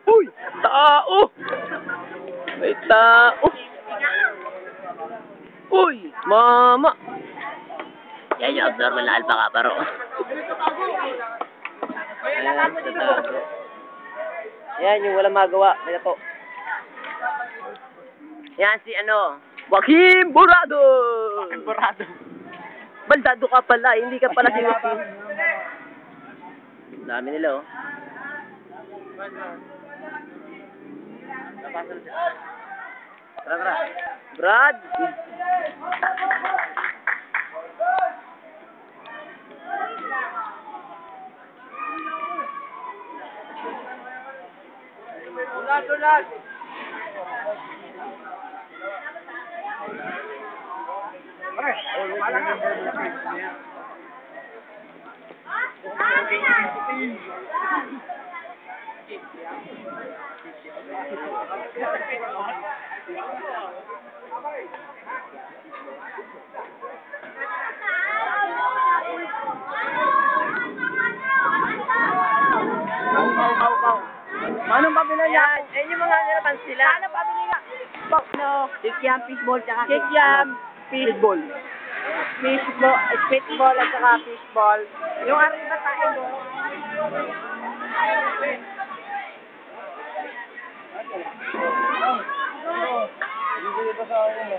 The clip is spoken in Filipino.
Uy! Tao! May tao! Uy! Mama! Yan yung abnormal na alpaka paro. Yan yung walang magawa. May nato. Yan si ano? Joaquin Borrado! Joaquin Borrado. Baldado ka pala, hindi ka pala si Joaquin. Dami nila oh. Tara, tara. Brad! Ulat, ulat! Anong pabili niya? Yan yung mga nalapan sila. Ano pabili nga? No. Kikiam, fishball, tsaka kikiam, fishball. Fishball, spitball, at saka fishball. Yung arriba tayo mo. Bibili pa sa akin mo.